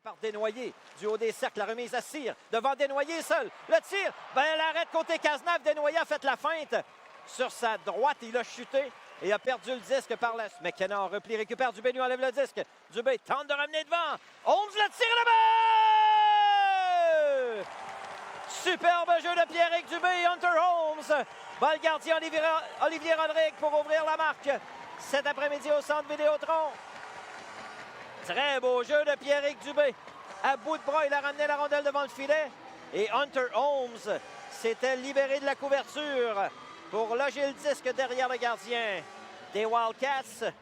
Par Desnoyers, du haut des cercles, la remise à Cyr, devant Desnoyers seul, le tir, elle arrête côté Cazenave, Desnoyers a fait la feinte sur sa droite, il a chuté et a perdu le disque par la suite. McKenna en repli, récupère Dubé, lui enlève le disque, Dubé tente de ramener devant, Holmes le tire là-bas! Superbe jeu de Pierrick Dubé et Hunter Holmes, balle gardien Olivier Rodrigue pour ouvrir la marque cet après-midi au centre Vidéotron. Très beau jeu de Pierrick Dubé. À bout de bras, il a ramené la rondelle devant le filet. Et Hunter Holmes s'était libéré de la couverture pour loger le disque derrière le gardien des Wildcats.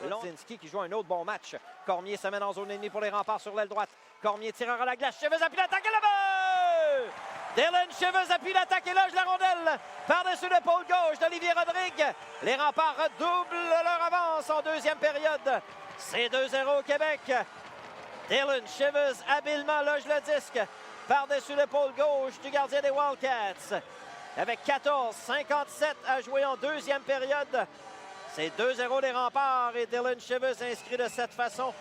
Londzinski qui joue un autre bon match. Cormier se met en zone ennemie pour les remparts sur l'aile droite. Cormier tireur à la glace. Cheveux appuie l'attaque et là-bas! Dylan Cheveux appuie l'attaque et loge la rondelle par-dessus l'épaule gauche d'Olivier Rodrigue. Les remparts redoublent leur avance en deuxième période. C'est 2-0 au Québec. Dylan Cheveux habilement loge le disque par-dessus l'épaule gauche du gardien des Wildcats. Avec 14:57 à jouer en deuxième période. C'est 2-0 les remparts et Dylan Cheveux inscrit de cette façon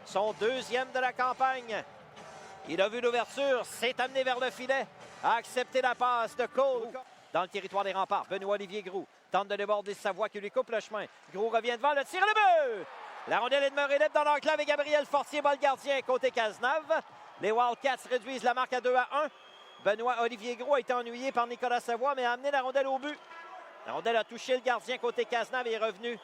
son deuxième de la campagne. Il a vu l'ouverture, s'est amené vers le filet, a accepté la passe de Cole. Dans le territoire des remparts, Benoît-Olivier Groulx tente de déborder Savoie qui lui coupe le chemin. Groulx revient devant, le tir, le but! La rondelle est demeurée libre dans l'enclave et Gabriel Fortier bat le gardien côté Cazenave. Les Wildcats réduisent la marque à 2-1. Benoît-Olivier Groulx a été ennuyé par Nicolas Savoie, mais a amené la rondelle au but. La rondelle a touché le gardien côté Cazenave et est revenu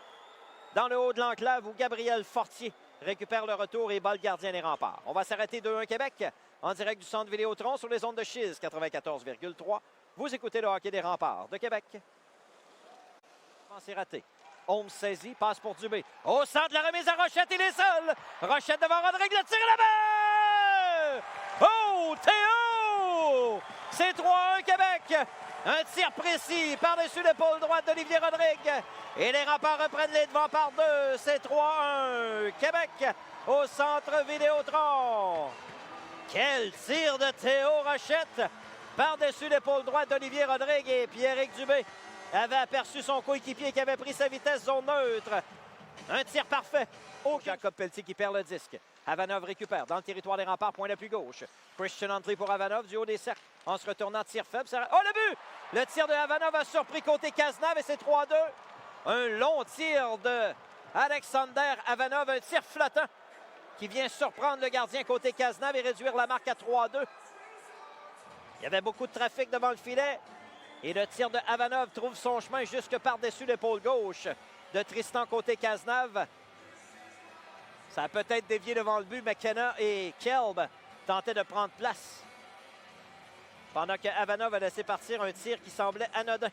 dans le haut de l'enclave où Gabriel Fortier récupère le retour et bat le gardien des remparts. On va s'arrêter 2-1 Québec en direct du centre Vidéotron sur les ondes de Chiz 94,3. Vous écoutez le hockey des remparts de Québec. C'est raté. Holmes saisit, passe pour Dubé. Au centre, la remise à Rochette, il est seul. Rochette devant Rodrigue, le tir là-bas! Oh, Théo! C'est 3-1 Québec. Un tir précis par-dessus l'épaule droite d'Olivier Rodrigue. Et les remparts reprennent les devants par deux. C'est 3-1 Québec au centre Vidéotron. Quel tir de Théo Rochette par-dessus l'épaule droite d'Olivier Rodrigue et Pierrick Dubé avait aperçu son coéquipier qui avait pris sa vitesse zone neutre. Un tir parfait. Jacob Pelletier qui perd le disque. Avanov récupère dans le territoire des remparts, point d'appui gauche. Christian Huntley pour Avanov du haut des cercles. En se retournant, tir faible. Oh, le but! Le tir de Avanov a surpris côté Cazenave et c'est 3-2. Un long tir de Alexander Avanov, un tir flottant qui vient surprendre le gardien côté Cazenave et réduire la marque à 3-2. Il y avait beaucoup de trafic devant le filet. Et le tir de Avanov trouve son chemin jusque par-dessus l'épaule gauche de Tristan côté Cazenave. Ça a peut-être dévié devant le but. McKenna et Kelb tentaient de prendre place. Pendant que Avanov a laissé partir un tir qui semblait anodin.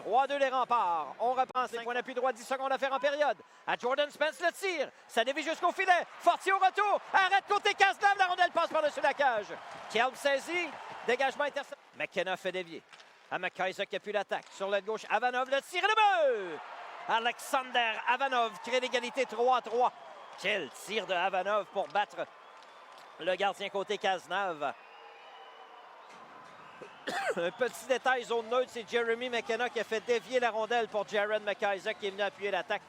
3-2 les remparts. On reprend 5 points d'appui droit, 10 secondes à faire en période. À Jordan Spence le tir. Ça dévie jusqu'au filet. Fortier au retour. Arrête côté Cazenave. La rondelle passe par-dessus la cage. Kelb saisit. Dégagement intercepté. McKenna fait dévier. À McIsaac qui appuie l'attaque. Sur l'aile gauche, Avanov le tir et le but! Alexander Avanov crée l'égalité 3-3. Quel tir de Avanov pour battre le gardien côté Cazenave. Un petit détail zone neutre, c'est Jeremy McKenna qui a fait dévier la rondelle pour Jared McIsaac qui est venu appuyer l'attaque.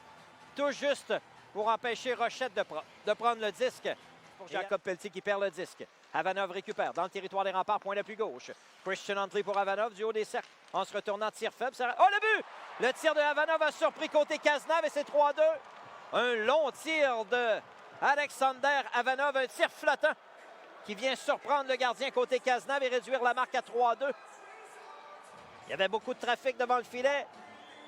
Tout juste pour empêcher Rochette de prendre le disque. Pour Jacob Pelletier qui perd le disque. Avanov récupère dans le territoire des remparts, point d'appui gauche. Christian Huntley pour Avanov du haut des cercles. En se retournant, tir faible. Oh, le but! Le tir de Avanov a surpris côté Cazenave et c'est 3-2. Un long tir de Alexander Avanov, un tir flottant qui vient surprendre le gardien côté Cazenave et réduire la marque à 3-2. Il y avait beaucoup de trafic devant le filet.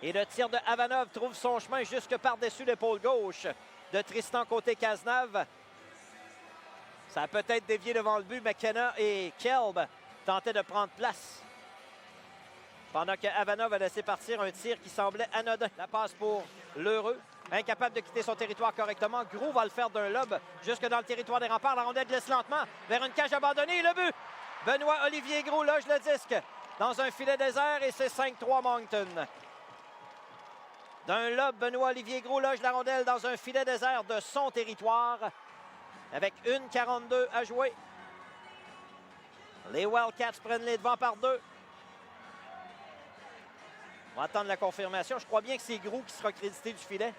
Et le tir de Avanov trouve son chemin jusque par-dessus l'épaule gauche de Tristan côté Cazenave. Ça a peut-être dévié devant le but. McKenna et Kelb tentaient de prendre place. Pendant que Avanov a laissé partir un tir qui semblait anodin. La passe pour Lheureux. Incapable de quitter son territoire correctement. Groulx va le faire d'un lob jusque dans le territoire des remparts. La rondelle glisse lentement vers une cage abandonnée. Et le but! Benoît-Olivier Groulx loge le disque dans un filet désert et c'est 5-3 Moncton. D'un lob, Benoît-Olivier Groulx loge la rondelle dans un filet désert de son territoire. Avec 1:42 à jouer. Les Wildcats prennent les devants par deux. On va attendre la confirmation. Je crois bien que c'est Groulx qui sera crédité du filet.